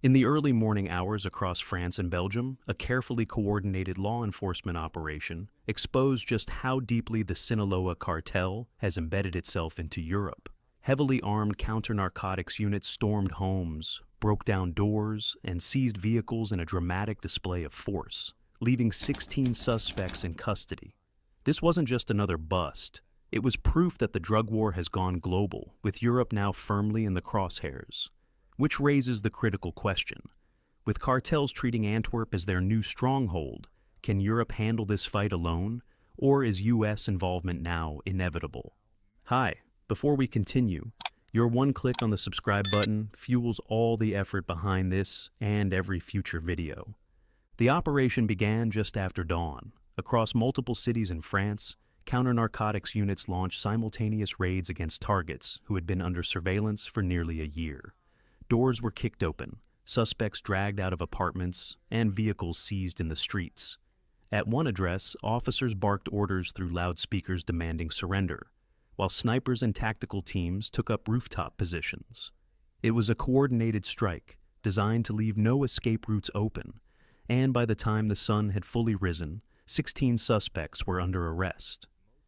In the early morning hours across France and Belgium, a carefully coordinated law enforcement operation exposed just how deeply the Sinaloa cartel has embedded itself into Europe. Heavily armed counter-narcotics units stormed homes, broke down doors, and seized vehicles in a dramatic display of force, leaving 16 suspects in custody. This wasn't just another bust. It was proof that the drug war has gone global, with Europe now firmly in the crosshairs. Which raises the critical question. With cartels treating Antwerp as their new stronghold, can Europe handle this fight alone, or is U.S. involvement now inevitable? Hi, before we continue, your one click on the subscribe button fuels all the effort behind this and every future video. The operation began just after dawn. Across multiple cities in France, counter-narcotics units launched simultaneous raids against targets who had been under surveillance for nearly a year. Doors were kicked open, suspects dragged out of apartments, and vehicles seized in the streets. At one address, officers barked orders through loudspeakers demanding surrender, while snipers and tactical teams took up rooftop positions. It was a coordinated strike, designed to leave no escape routes open, and by the time the sun had fully risen, 16 suspects were under arrest.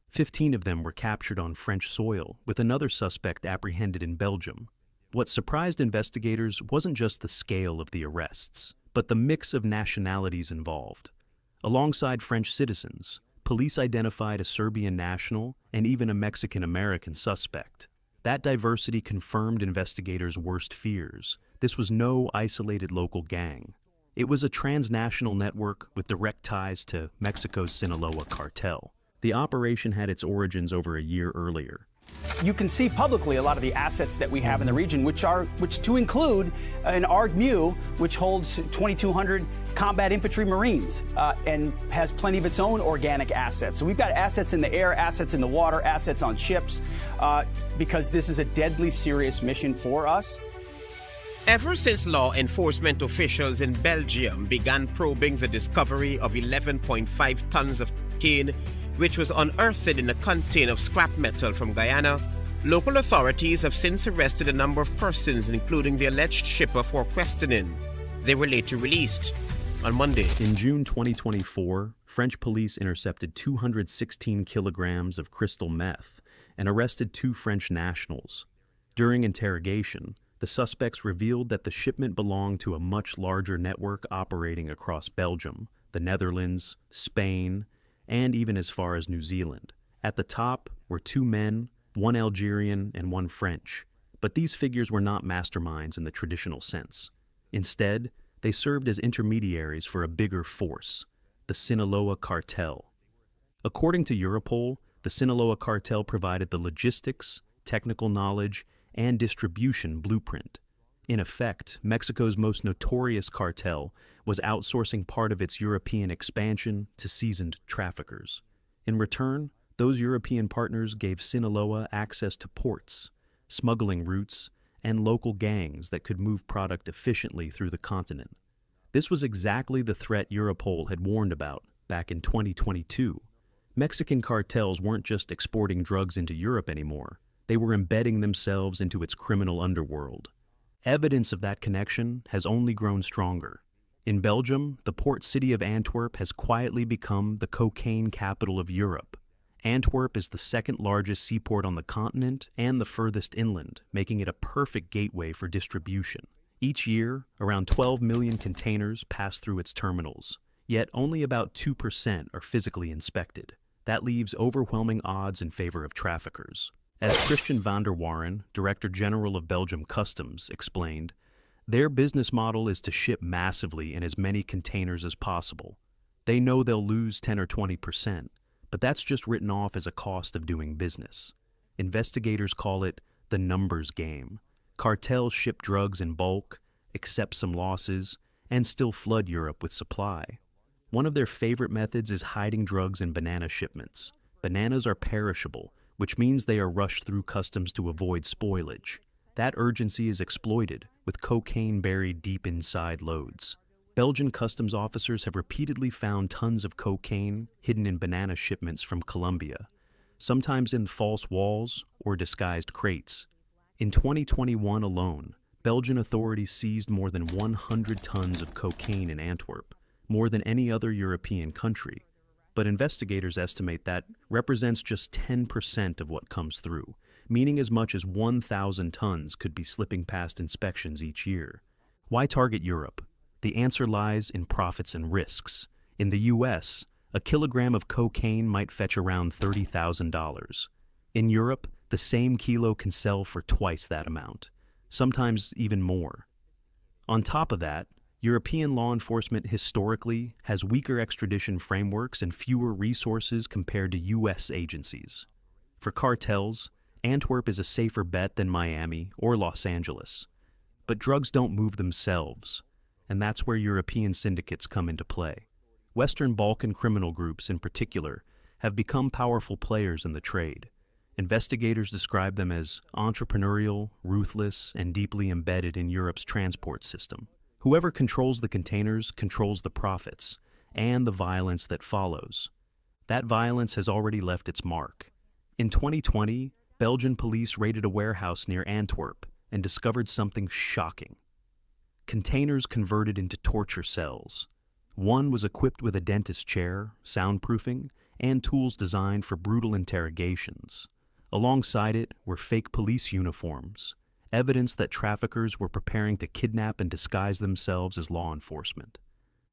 15 of them were captured on French soil, with another suspect apprehended in Belgium. What surprised investigators wasn't just the scale of the arrests, but the mix of nationalities involved. Alongside French citizens, police identified a Serbian national and even a Mexican-American suspect. That diversity confirmed investigators' worst fears. This was no isolated local gang. It was a transnational network with direct ties to Mexico's Sinaloa cartel. The operation had its origins over a year earlier. You can see publicly a lot of the assets that we have in the region, which to include an ARG-MU, which holds 2,200 combat infantry Marines and has plenty of its own organic assets. So we've got assets in the air, assets in the water, assets on ships, because this is a deadly serious mission for us. Ever since law enforcement officials in Belgium began probing the discovery of 11.5 tons of cocaine, which was unearthed in a container of scrap metal from Guyana, local authorities have since arrested a number of persons, including the alleged shipper, for questioning. They were later released on Monday. In June 2024, French police intercepted 216 kilograms of crystal meth and arrested 2 French nationals. During interrogation, the suspects revealed that the shipment belonged to a much larger network operating across Belgium, the Netherlands, Spain, and even as far as New Zealand. At the top were 2 men, 1 Algerian and 1 French, but these figures were not masterminds in the traditional sense. Instead, they served as intermediaries for a bigger force, the Sinaloa cartel. According to Europol, the Sinaloa cartel provided the logistics, technical knowledge, and distribution blueprint. In effect, Mexico's most notorious cartel was outsourcing part of its European expansion to seasoned traffickers. In return, those European partners gave Sinaloa access to ports, smuggling routes, and local gangs that could move product efficiently through the continent. This was exactly the threat Europol had warned about back in 2022. Mexican cartels weren't just exporting drugs into Europe anymore. They were embedding themselves into its criminal underworld. Evidence of that connection has only grown stronger. In Belgium, the port city of Antwerp has quietly become the cocaine capital of Europe. Antwerp is the second largest seaport on the continent and the furthest inland, making it a perfect gateway for distribution. Each year, around 12 million containers pass through its terminals, yet only about 2% are physically inspected. That leaves overwhelming odds in favor of traffickers. As Christian van der Waren, Director General of Belgium Customs, explained, their business model is to ship massively in as many containers as possible. They know they'll lose 10 or 20%, but that's just written off as a cost of doing business. Investigators call it the numbers game. Cartels ship drugs in bulk, accept some losses, and still flood Europe with supply. One of their favorite methods is hiding drugs in banana shipments. Bananas are perishable, which means they are rushed through customs to avoid spoilage. That urgency is exploited, with cocaine buried deep inside loads. Belgian customs officers have repeatedly found tons of cocaine hidden in banana shipments from Colombia, sometimes in false walls or disguised crates. In 2021 alone, Belgian authorities seized more than 100 tons of cocaine in Antwerp, more than any other European country. But investigators estimate that represents just 10% of what comes through, meaning as much as 1,000 tons could be slipping past inspections each year. Why target Europe? The answer lies in profits and risks. In the U.S., a kilogram of cocaine might fetch around $30,000. In Europe, the same kilo can sell for twice that amount, sometimes even more. On top of that, European law enforcement historically has weaker extradition frameworks and fewer resources compared to U.S. agencies. For cartels, Antwerp is a safer bet than Miami or Los Angeles. But drugs don't move themselves, and that's where European syndicates come into play. Western Balkan criminal groups, in particular, have become powerful players in the trade. Investigators describe them as entrepreneurial, ruthless, and deeply embedded in Europe's transport system. Whoever controls the containers controls the profits and the violence that follows. That violence has already left its mark. In 2020, Belgian police raided a warehouse near Antwerp and discovered something shocking. Containers converted into torture cells. One was equipped with a dentist chair, soundproofing, and tools designed for brutal interrogations. Alongside it were fake police uniforms, evidence that traffickers were preparing to kidnap and disguise themselves as law enforcement.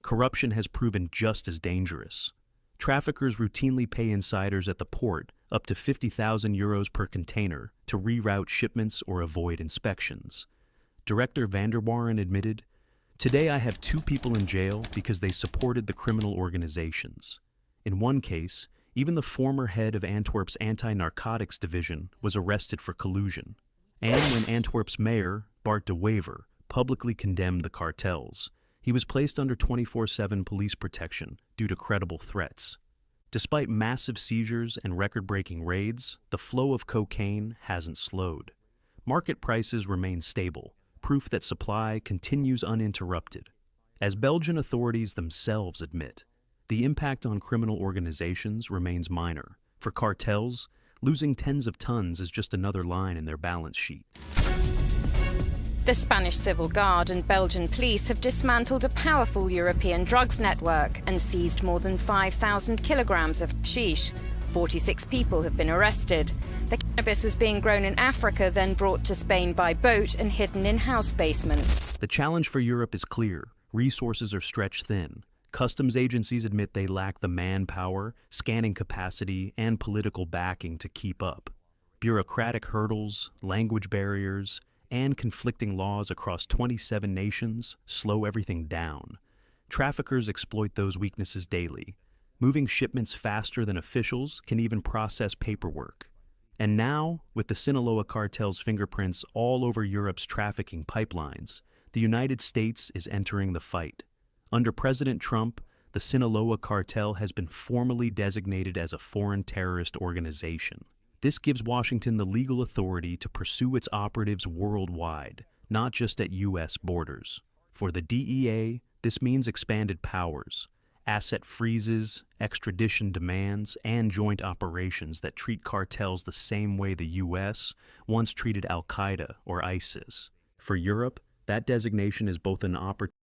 Corruption has proven just as dangerous. Traffickers routinely pay insiders at the port up to 50,000 euros per container to reroute shipments or avoid inspections. Director van der Waren admitted, "Today I have 2 people in jail because they supported the criminal organizations." In one case, even the former head of Antwerp's anti-narcotics division was arrested for collusion. And when Antwerp's mayor, Bart de Wever, publicly condemned the cartels, he was placed under 24/7 police protection due to credible threats. Despite massive seizures and record-breaking raids, the flow of cocaine hasn't slowed. Market prices remain stable, proof that supply continues uninterrupted. As Belgian authorities themselves admit, the impact on criminal organizations remains minor. For cartels, losing tens of tons is just another line in their balance sheet. The Spanish Civil Guard and Belgian police have dismantled a powerful European drugs network and seized more than 5,000 kilograms of hashish. 46 people have been arrested. The cannabis was being grown in Africa, then brought to Spain by boat and hidden in house basements. The challenge for Europe is clear. Resources are stretched thin. Customs agencies admit they lack the manpower, scanning capacity, and political backing to keep up. Bureaucratic hurdles, language barriers, and conflicting laws across 27 nations slow everything down. Traffickers exploit those weaknesses daily. Moving shipments faster than officials can even process paperwork. And now, with the Sinaloa cartel's fingerprints all over Europe's trafficking pipelines, the United States is entering the fight. Under President Trump, the Sinaloa cartel has been formally designated as a foreign terrorist organization. This gives Washington the legal authority to pursue its operatives worldwide, not just at U.S. borders. For the DEA, this means expanded powers, asset freezes, extradition demands, and joint operations that treat cartels the same way the U.S. once treated Al-Qaeda or ISIS. For Europe, that designation is both an opportunity